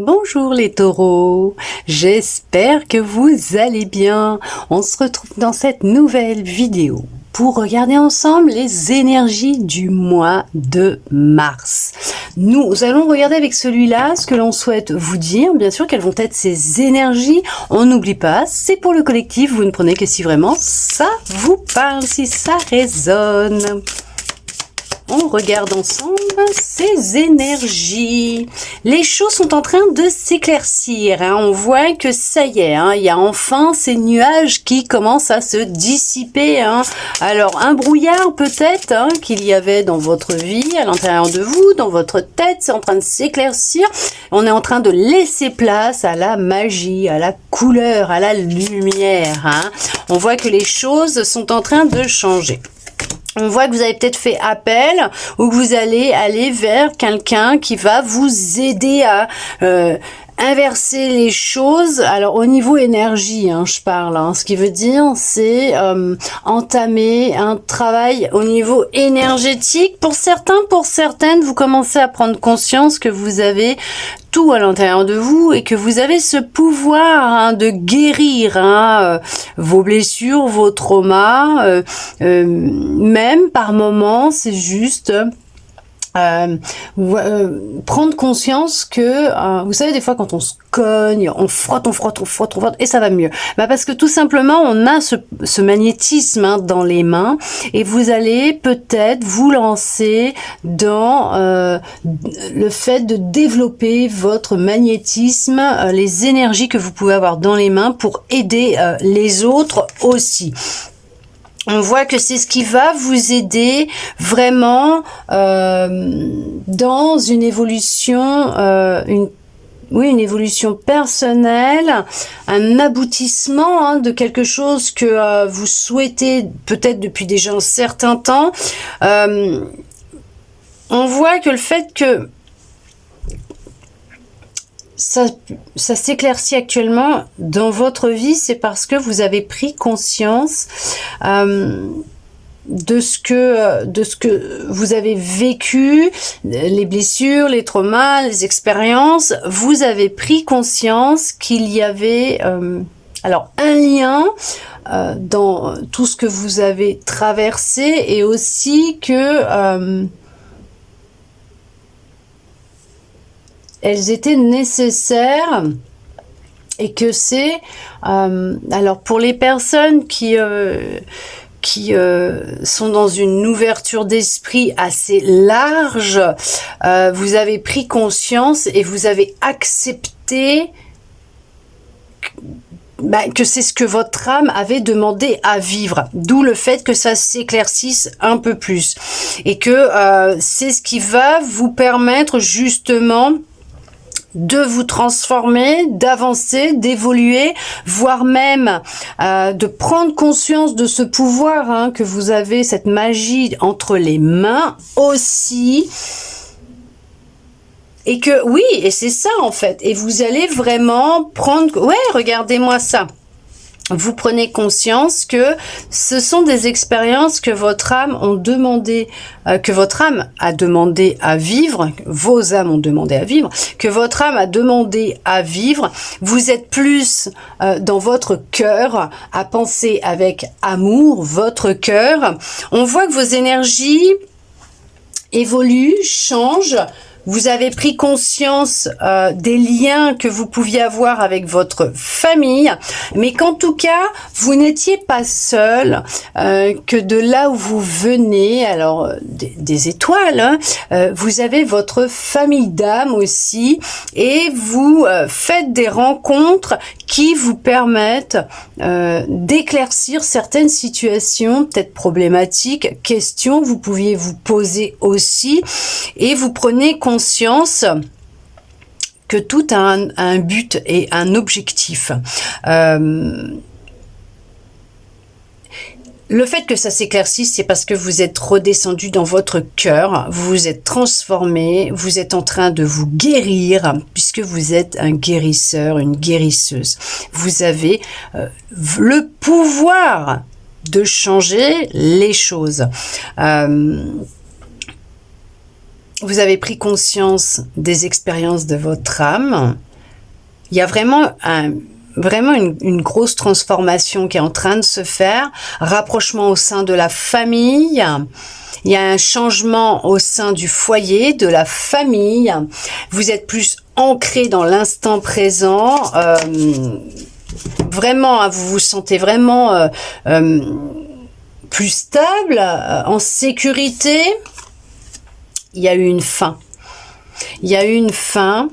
Bonjour les taureaux, j'espère que vous allez bien. On se retrouve dans cette nouvelle vidéo pour regarder ensemble les énergies du mois de mars. Nous allons regarder avec celui-là ce que l'on souhaite vous dire. Bien sûr, quelles vont être ces énergies. On n'oublie pas, c'est pour le collectif. Vous ne prenez que si vraiment ça vous parle, si ça résonne. On regarde ensemble ces énergies. Les choses sont en train de s'éclaircir. On voit que ça y est, il y a enfin ces nuages qui commencent à se dissiper. Alors, un brouillard peut-être qu'il y avait dans votre vie, à l'intérieur de vous, dans votre tête, c'est en train de s'éclaircir. On est en train de laisser place à la magie, à la couleur, à la lumière. On voit que les choses sont en train de changer. On voit que vous avez peut-être fait appel ou que vous allez aller vers quelqu'un qui va vous aider à inverser les choses. Alors au niveau énergie, je parle. Ce qui veut dire, c'est entamer un travail au niveau énergétique. Pour certains, pour certaines, vous commencez à prendre conscience que vous avez tout à l'intérieur de vous et que vous avez ce pouvoir de guérir vos blessures, vos traumas. Même par moments, c'est juste prendre conscience que vous savez, des fois quand on se cogne, on frotte et ça va mieux. Parce que tout simplement on a ce magnétisme dans les mains et vous allez peut-être vous lancer dans le fait de développer votre magnétisme, les énergies que vous pouvez avoir dans les mains pour aider les autres aussi. On voit que c'est ce qui va vous aider vraiment dans une évolution, une évolution personnelle, un aboutissement de quelque chose que vous souhaitez peut-être depuis déjà un certain temps. On voit que le fait que ça s'éclaircit actuellement dans votre vie, c'est parce que vous avez pris conscience de ce que vous avez vécu, les blessures, les traumas, les expériences. Vous avez pris conscience qu'il y avait un lien dans tout ce que vous avez traversé et aussi que elles étaient nécessaires et que c'est alors pour les personnes qui sont dans une ouverture d'esprit assez large, vous avez pris conscience et vous avez accepté que c'est ce que votre âme avait demandé à vivre, d'où le fait que ça s'éclaircisse un peu plus et que c'est ce qui va vous permettre justement de vous transformer, d'avancer, d'évoluer, voire même de prendre conscience de ce pouvoir que vous avez, cette magie entre les mains aussi. Et que oui, et c'est ça en fait. Et vous allez vraiment prendre... Ouais, regardez-moi ça. Vous prenez conscience que ce sont des expériences que votre âme ont demandé, que votre âme a demandé à vivre, vos âmes ont demandé à vivre, que votre âme a demandé à vivre. Vous êtes plus dans votre cœur, à penser avec amour, votre cœur. On voit que vos énergies évoluent, changent. Vous avez pris conscience des liens que vous pouviez avoir avec votre famille, mais qu'en tout cas, vous n'étiez pas seul, que de là où vous venez, alors des étoiles, vous avez votre famille d'âme aussi, et vous faites des rencontres qui vous permettent d'éclaircir certaines situations, peut-être problématiques, questions que vous pouviez vous poser aussi, et vous prenez conscience que tout a un but et un objectif. Le fait que ça s'éclaircisse, c'est parce que vous êtes redescendu dans votre cœur, vous vous êtes transformé, vous êtes en train de vous guérir, puisque vous êtes un guérisseur, une guérisseuse. Vous avez le pouvoir de changer les choses. Vous avez pris conscience des expériences de votre âme Il y a vraiment une grosse transformation qui est en train de se faire. Rapprochement au sein de la famille. Il y a un changement au sein du foyer, de la famille. Vous êtes plus ancré dans l'instant présent. Vraiment, vous vous sentez vraiment plus stable, en sécurité. Il y a eu une fin. Il y a eu une fin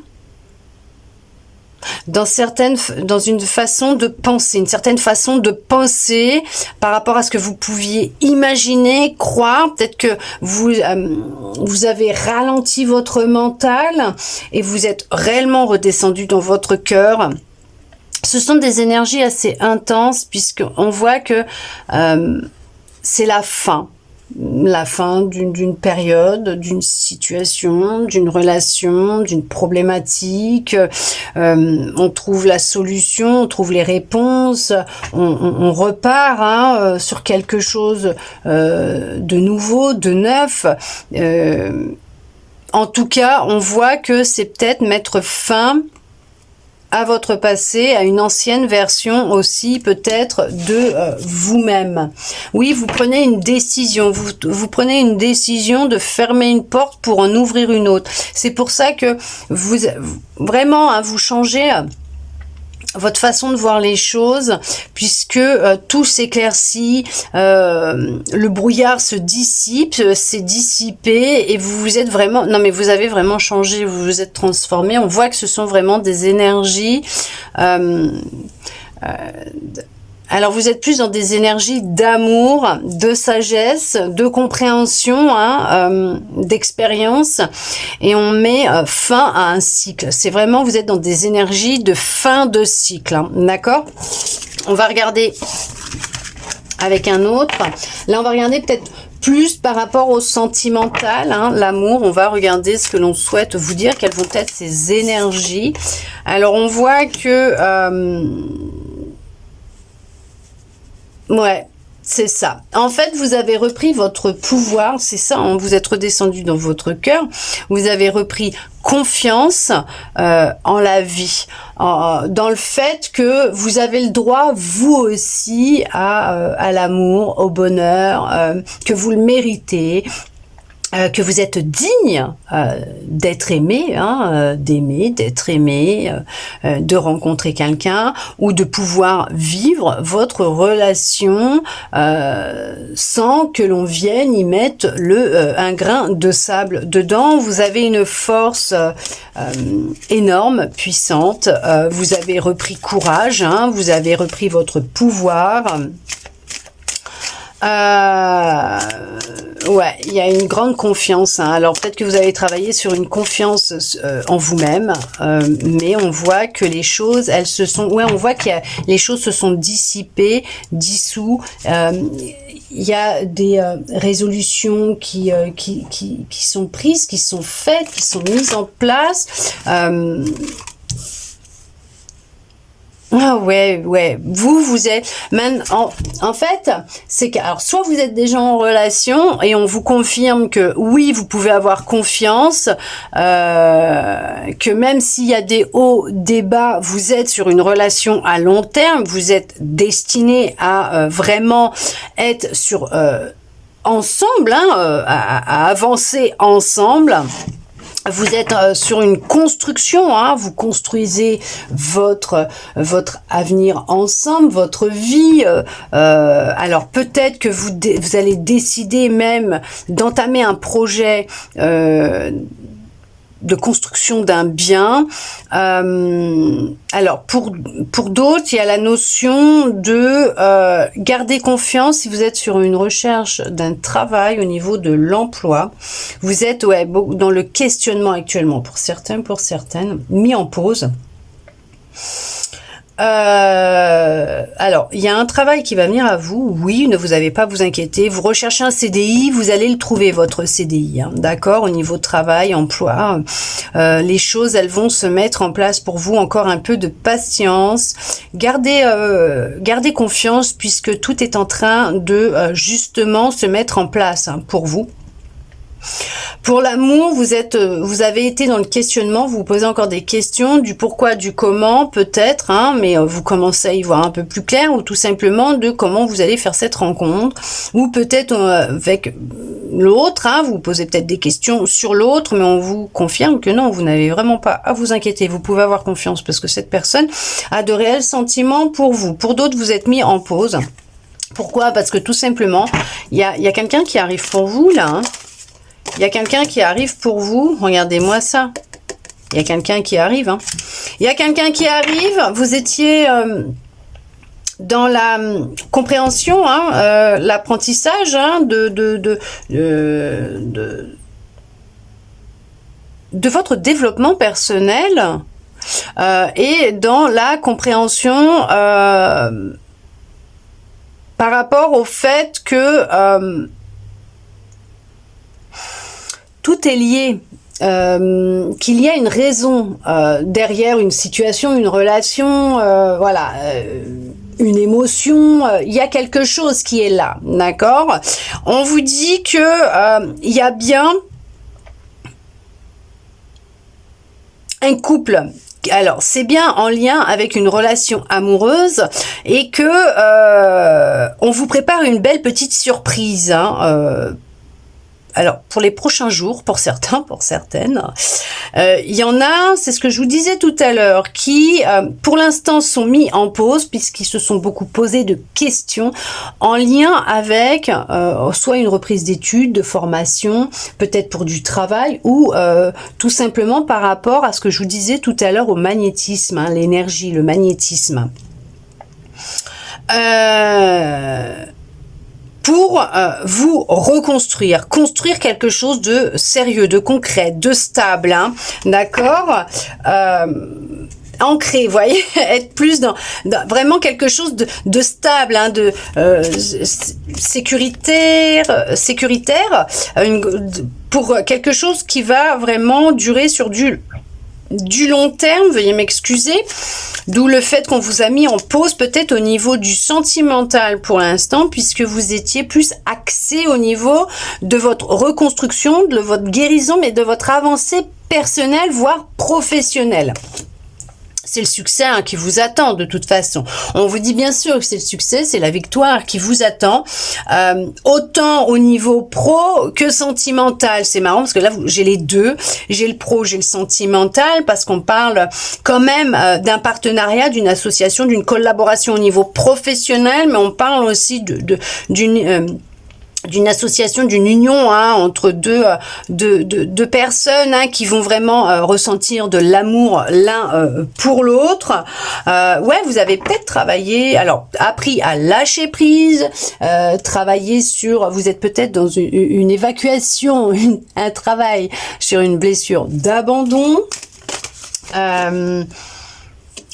dans une façon de penser, une certaine façon de penser par rapport à ce que vous pouviez imaginer, croire. Peut-être que vous avez ralenti votre mental et vous êtes réellement redescendu dans votre cœur. Ce sont des énergies assez intenses puisqu'on voit que c'est la fin d'une période, d'une situation, d'une relation, d'une problématique. On trouve la solution, on trouve les réponses, on repart sur quelque chose de nouveau, de neuf. En tout cas, on voit que c'est peut-être mettre fin à votre passé, à une ancienne version aussi peut-être de vous-même. Oui, vous prenez une décision, vous prenez une décision de fermer une porte pour en ouvrir une autre. C'est pour ça que vous vraiment vous changez votre façon de voir les choses, puisque tout s'éclaircit, le brouillard se dissipe, s'est dissipé, et vous êtes vraiment, non mais vous avez vraiment changé, vous vous êtes transformé. On voit que ce sont vraiment des énergies alors vous êtes plus dans des énergies d'amour, de sagesse, de compréhension, d'expérience, et on met fin à un cycle. C'est vraiment, vous êtes dans des énergies de fin de cycle, d'accord? On va regarder avec un autre. Là, on va regarder peut-être plus par rapport au sentimental, l'amour. On va regarder ce que l'on souhaite vous dire, quelles vont être ces énergies. Alors, on voit que ouais, c'est ça. En fait, vous avez repris votre pouvoir, c'est ça, vous êtes redescendu dans votre cœur, vous avez repris confiance en la vie, dans le fait que vous avez le droit, vous aussi, à l'amour, au bonheur, que vous le méritez, que vous êtes digne d'être aimé, d'aimer, d'être aimé, de rencontrer quelqu'un ou de pouvoir vivre votre relation sans que l'on vienne y mettre un grain de sable dedans. Vous avez une force énorme, puissante. Vous avez repris courage, vous avez repris votre pouvoir. Ouais, il y a une grande confiance. Alors peut-être que vous avez travaillé sur une confiance en vous-même, mais on voit que les choses, elles se sont, ouais, on voit que les choses se sont dissipées, dissous. Il y a des résolutions qui sont prises, qui sont faites, qui sont mises en place. Ah ouais, vous êtes, même en fait, c'est que, alors, soit vous êtes déjà en relation et on vous confirme que oui, vous pouvez avoir confiance, que même s'il y a des hauts, des bas, vous êtes sur une relation à long terme, vous êtes destiné à vraiment être sur, ensemble, à avancer ensemble. Vous êtes sur une construction, vous construisez votre avenir ensemble, votre vie. Alors peut-être que vous allez décider même d'entamer un projet de construction d'un bien. Alors pour d'autres, il y a la notion de garder confiance si vous êtes sur une recherche d'un travail au niveau de l'emploi. Vous êtes dans le questionnement actuellement, pour certains, pour certaines, mis en pause. Alors, il y a un travail qui va venir à vous. Oui, ne vous avez pas à vous inquiéter. Vous recherchez un CDI, vous allez le trouver, votre CDI. D'accord, au niveau de travail, emploi, les choses, elles vont se mettre en place pour vous. Encore un peu de patience. Gardez confiance puisque tout est en train de justement se mettre en place pour vous. Pour l'amour, vous avez été dans le questionnement, vous vous posez encore des questions du pourquoi, du comment, peut-être, hein, mais vous commencez à y voir un peu plus clair, ou tout simplement de comment vous allez faire cette rencontre, ou peut-être avec l'autre, hein, vous vous posez peut-être des questions sur l'autre, mais on vous confirme que non, vous n'avez vraiment pas à vous inquiéter, vous pouvez avoir confiance, parce que cette personne a de réels sentiments pour vous. Pour d'autres, vous êtes mis en pause. Pourquoi? Parce que tout simplement, il y a quelqu'un qui arrive pour vous, là, hein. Il y a quelqu'un qui arrive pour vous. Regardez-moi ça. Il y a quelqu'un qui arrive. Hein. Il y a quelqu'un qui arrive. Vous étiez dans la compréhension, hein, l'apprentissage hein, de votre développement personnel et dans la compréhension par rapport au fait que tout est lié, qu'il y a une raison derrière une situation, une relation, voilà, une émotion, il y a quelque chose qui est là, d'accord? On vous dit que il y a bien un couple. Alors, c'est bien en lien avec une relation amoureuse et que on vous prépare une belle petite surprise, hein, alors, pour les prochains jours, pour certains, pour certaines, il y en a, c'est ce que je vous disais tout à l'heure, qui, pour l'instant, sont mis en pause puisqu'ils se sont beaucoup posé de questions en lien avec soit une reprise d'études, de formation, peut-être pour du travail ou tout simplement par rapport à ce que je vous disais tout à l'heure au magnétisme, hein, l'énergie, le magnétisme. Pour vous reconstruire, construire quelque chose de sérieux, de concret, de stable, hein, d'accord, ancré, vous voyez, être plus dans vraiment quelque chose de stable, hein, de sécuritaire, pour quelque chose qui va vraiment durer sur du long terme, veuillez m'excuser, d'où le fait qu'on vous a mis en pause peut-être au niveau du sentimental pour l'instant, puisque vous étiez plus axé au niveau de votre reconstruction, de votre guérison, mais de votre avancée personnelle, voire professionnelle. C'est le succès hein, qui vous attend de toute façon. On vous dit bien sûr que c'est le succès, c'est la victoire qui vous attend, autant au niveau pro que sentimental. C'est marrant parce que là, j'ai les deux. J'ai le pro, j'ai le sentimental parce qu'on parle quand même d'un partenariat, d'une association, d'une collaboration au niveau professionnel, mais on parle aussi d'une association, d'une union hein, entre deux personnes hein, qui vont vraiment ressentir de l'amour l'un pour l'autre. Ouais, vous avez peut-être travaillé, alors appris à lâcher prise, travailler sur, vous êtes peut-être dans une évacuation, un travail sur une blessure d'abandon.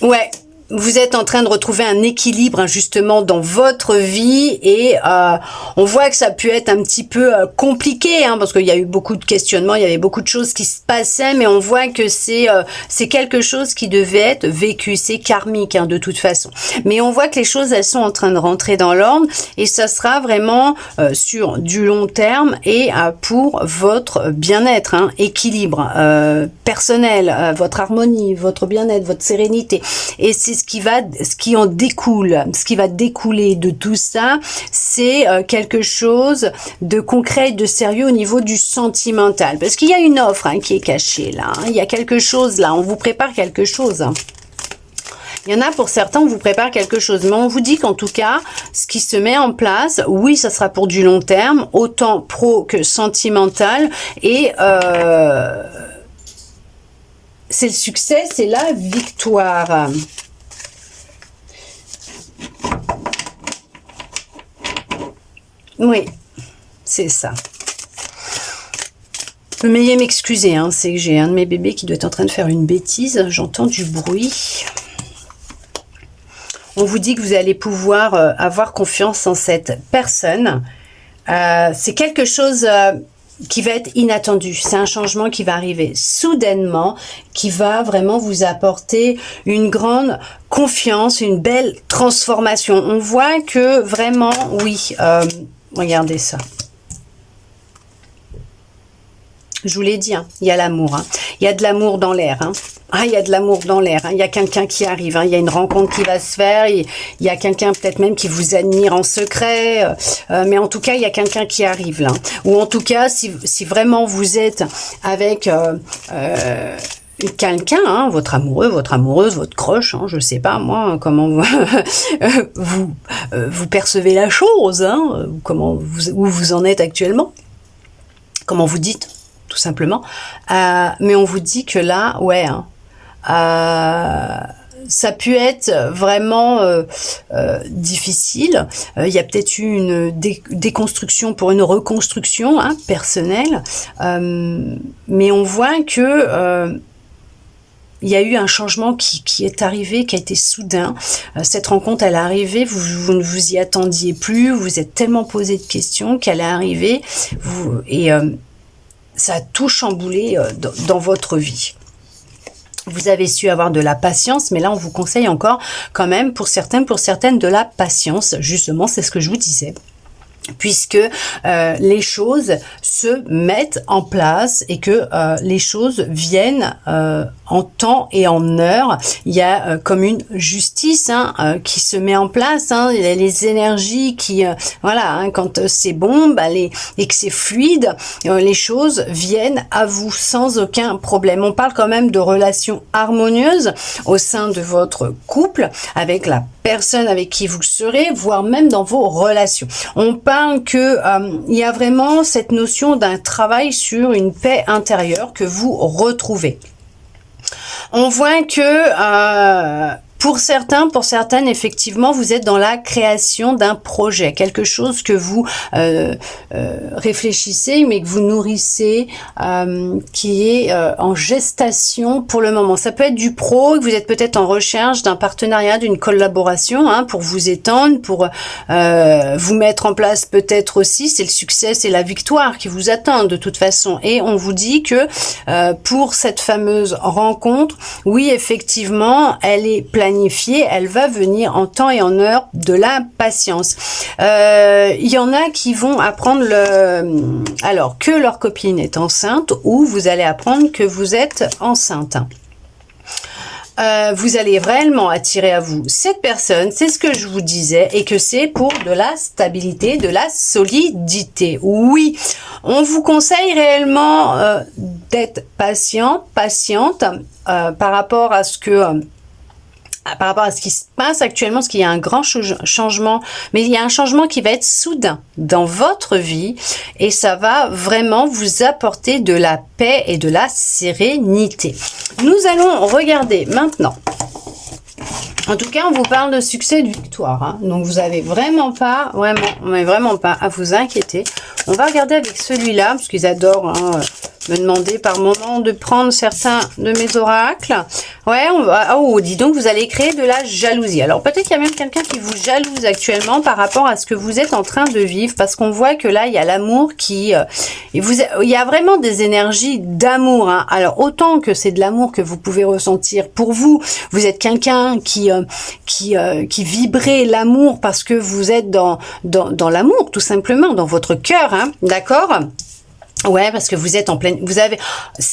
Ouais. Vous êtes en train de retrouver un équilibre hein, justement dans votre vie et on voit que ça a pu être un petit peu compliqué hein, parce qu'il y a eu beaucoup de questionnements, il y avait beaucoup de choses qui se passaient, mais on voit que c'est quelque chose qui devait être vécu, c'est karmique hein, de toute façon. Mais on voit que les choses elles sont en train de rentrer dans l'ordre et ça sera vraiment sur du long terme et pour votre bien-être, hein, équilibre personnel, votre harmonie, votre bien-être, votre sérénité et c'est ce qui en découle, ce qui va découler de tout ça, c'est quelque chose de concret et de sérieux au niveau du sentimental. Parce qu'il y a une offre hein, qui est cachée là. Hein. Il y a quelque chose là, on vous prépare quelque chose. Hein. Il y en a pour certains, on vous prépare quelque chose. Mais on vous dit qu'en tout cas, ce qui se met en place, oui, ça sera pour du long terme, autant pro que sentimental. Et c'est le succès, c'est la victoire. Oui, c'est ça. Veuillez m'excuser, hein, c'est que j'ai un de mes bébés qui doit être en train de faire une bêtise. J'entends du bruit. On vous dit que vous allez pouvoir avoir confiance en cette personne. C'est quelque chose qui va être inattendu. C'est un changement qui va arriver soudainement, qui va vraiment vous apporter une grande confiance, une belle transformation. On voit que vraiment, oui, regardez ça. Je vous l'ai dit, hein, il y a l'amour. Hein. Il y a de l'amour dans l'air. Hein. Ah, il y a de l'amour dans l'air. Hein. Il y a quelqu'un qui arrive. Hein. Il y a une rencontre qui va se faire. Il y a quelqu'un peut-être même qui vous admire en secret. Mais en tout cas, il y a quelqu'un qui arrive là. Ou en tout cas, si vraiment vous êtes avec quelqu'un, hein, votre amoureux, votre amoureuse, votre crush, hein, je sais pas moi comment vous percevez la chose, hein, où vous en êtes actuellement, comment vous dites tout simplement, mais on vous dit que là, ouais, hein, ça a pu être vraiment difficile. Il y a peut-être eu une déconstruction pour une reconstruction, hein, personnelle, mais on voit que il y a eu un changement qui est arrivé, qui a été soudain. Cette rencontre, elle est arrivée, vous ne vous y attendiez plus, vous vous êtes tellement posé de questions qu'elle est arrivée, ça a tout chamboulé dans votre vie. Vous avez su avoir de la patience, mais là, on vous conseille encore quand même, pour certaines, de la patience. Justement, c'est ce que je vous disais. Puisque les choses se mettent en place et que les choses viennent en temps et en heure. Il y a comme une justice, hein, qui se met en place. Hein. Il y a les énergies qui, voilà, hein, quand c'est bon, et que c'est fluide, les choses viennent à vous sans aucun problème. On parle quand même de relations harmonieuses au sein de votre couple, avec la personne avec qui vous serez, voire même dans vos relations. On parle que il y a vraiment cette notion d'un travail sur une paix intérieure que vous retrouvez. On voit que pour certaines, effectivement, vous êtes dans la création d'un projet, quelque chose que vous réfléchissez, mais que vous nourrissez, qui est en gestation pour le moment. Ça peut être du pro, que vous êtes peut-être en recherche d'un partenariat, d'une collaboration, hein, pour vous étendre, pour vous mettre en place peut-être aussi. C'est le succès, c'est la victoire qui vous attend de toute façon. Et on vous dit que pour cette fameuse rencontre, oui, effectivement, elle est planifiée, elle va venir en temps et en heure, de la patience. Il y en a qui vont apprendre alors que leur copine est enceinte, ou vous allez apprendre que vous êtes enceinte. Vous allez réellement attirer à vous cette personne, c'est ce que je vous disais, et que c'est pour de la stabilité, de la solidité. Oui, on vous conseille réellement d'être patiente par rapport à ce qui se passe actuellement, parce qu'il y a un grand changement, mais il y a un changement qui va être soudain dans votre vie, et ça va vraiment vous apporter de la paix et de la sérénité. Nous allons regarder maintenant. En tout cas, on vous parle de succès et de victoire, hein. Donc vous avez vraiment pas à vous inquiéter. On va regarder avec celui-là, parce qu'ils adorent, hein, me demander par moment de prendre certains de mes oracles. Ouais, oh, dis donc, vous allez créer de la jalousie. Alors peut-être qu'il y a même quelqu'un qui vous jalouse actuellement par rapport à ce que vous êtes en train de vivre, parce qu'on voit que là, il y a l'amour qui... il y a vraiment des énergies d'amour, hein. Alors autant que c'est de l'amour que vous pouvez ressentir pour vous, vous êtes quelqu'un qui vibrez l'amour parce que vous êtes dans l'amour, tout simplement, dans votre cœur, hein, d'accord ? Ouais, parce que vous êtes en pleine...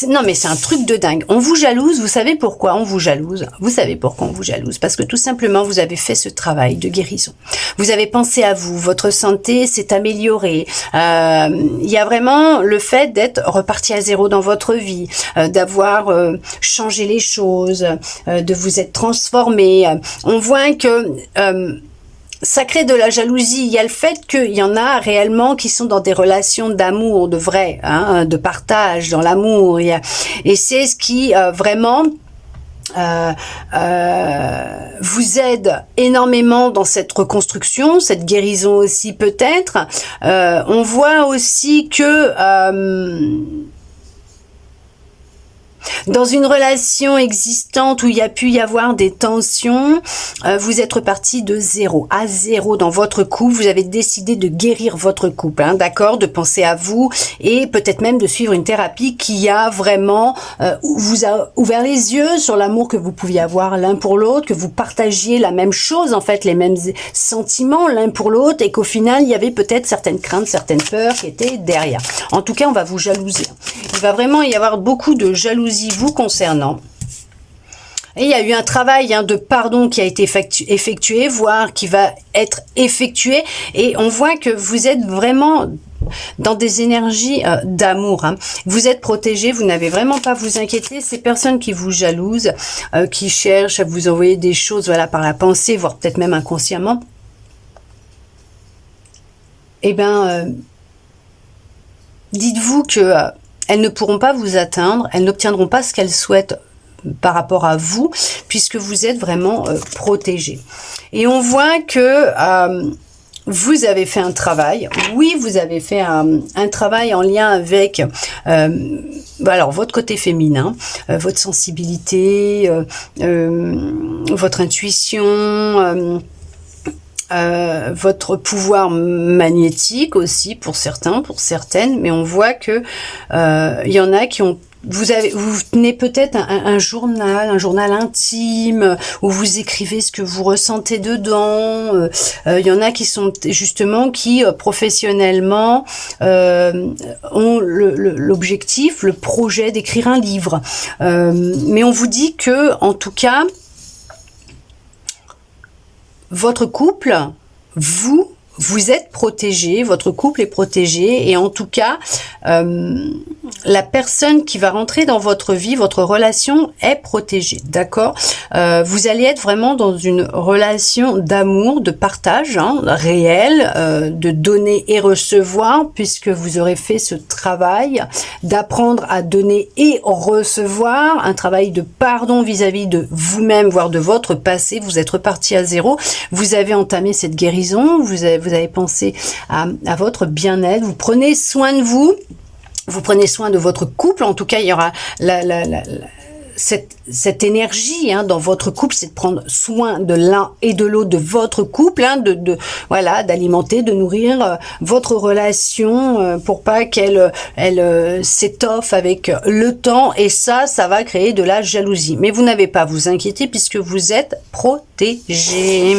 Non, mais c'est un truc de dingue. On vous jalouse, vous savez pourquoi on vous jalouse ? Vous savez pourquoi on vous jalouse ? Parce que tout simplement, vous avez fait ce travail de guérison. Vous avez pensé à vous, votre santé s'est améliorée. Il y a vraiment le fait d'être reparti à zéro dans votre vie, d'avoir changé les choses, de vous être transformé. On voit que... ça crée de la jalousie. Il y a le fait qu'il y en a réellement qui sont dans des relations d'amour, de vrai, hein, de partage, dans l'amour. Et c'est ce qui vraiment vous aide énormément dans cette reconstruction, cette guérison aussi peut-être. On voit aussi que Dans une relation existante où il y a pu y avoir des tensions, vous êtes reparti de zéro, à zéro dans votre couple. Vous avez décidé de guérir votre couple, hein, d'accord, de penser à vous et peut-être même de suivre une thérapie qui a vraiment vous a ouvert les yeux sur l'amour que vous pouviez avoir l'un pour l'autre, que vous partagiez la même chose, en fait, les mêmes sentiments l'un pour l'autre, et qu'au final, il y avait peut-être certaines craintes, certaines peurs qui étaient derrière. En tout cas, on va vous jalouser. Il va vraiment y avoir beaucoup de jalousie vous concernant. Et il y a eu un travail de pardon qui a été effectué, voire qui va être effectué. Et on voit que vous êtes vraiment dans des énergies d'amour. Hein. Vous êtes protégé, vous n'avez vraiment pas à vous inquiéter. Ces personnes qui vous jalousent, qui cherchent à vous envoyer des choses, voilà, par la pensée, voire peut-être même inconsciemment, eh bien, dites-vous que elles ne pourront pas vous atteindre, elles n'obtiendront pas ce qu'elles souhaitent par rapport à vous, puisque vous êtes vraiment protégé. Et on voit que vous avez fait un travail. Oui, vous avez fait un travail en lien avec alors votre côté féminin, votre sensibilité, votre intuition, votre pouvoir magnétique aussi pour certains, pour certaines, mais on voit que il y en a qui ont vous tenez peut-être un journal intime où vous écrivez ce que vous ressentez dedans. Il y en a qui sont justement qui professionnellement ont l'objectif, le projet d'écrire un livre. Mais on vous dit que en tout cas votre couple, vous êtes protégé, votre couple est protégé, et en tout cas, la personne qui va rentrer dans votre vie, votre relation est protégée, d'accord? Vous allez être vraiment dans une relation d'amour, de partage réel, de donner et recevoir, puisque vous aurez fait ce travail d'apprendre à donner et recevoir, un travail de pardon vis-à-vis de vous-même, voire de votre passé. Vous êtes reparti à zéro, vous avez entamé cette guérison, vous avez pensé à votre bien-être, vous prenez soin de vous, vous prenez soin de votre couple. En tout cas, il y aura cette énergie dans votre couple, c'est de prendre soin de l'un et de l'autre de votre couple, voilà, d'alimenter, de nourrir votre relation pour pas qu'elle s'étoffe avec le temps, et ça va créer de la jalousie. Mais vous n'avez pas à vous inquiéter puisque vous êtes protégé.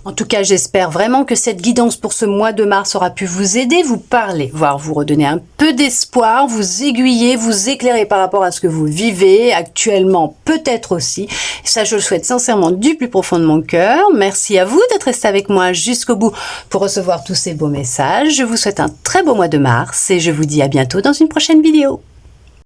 En tout cas, j'espère vraiment que cette guidance pour ce mois de mars aura pu vous aider, vous parler, voire vous redonner un peu d'espoir, vous aiguiller, vous éclairer par rapport à ce que vous vivez actuellement, peut-être aussi. Ça, je le souhaite sincèrement du plus profond de mon cœur. Merci à vous d'être resté avec moi jusqu'au bout pour recevoir tous ces beaux messages. Je vous souhaite un très beau mois de mars et je vous dis à bientôt dans une prochaine vidéo.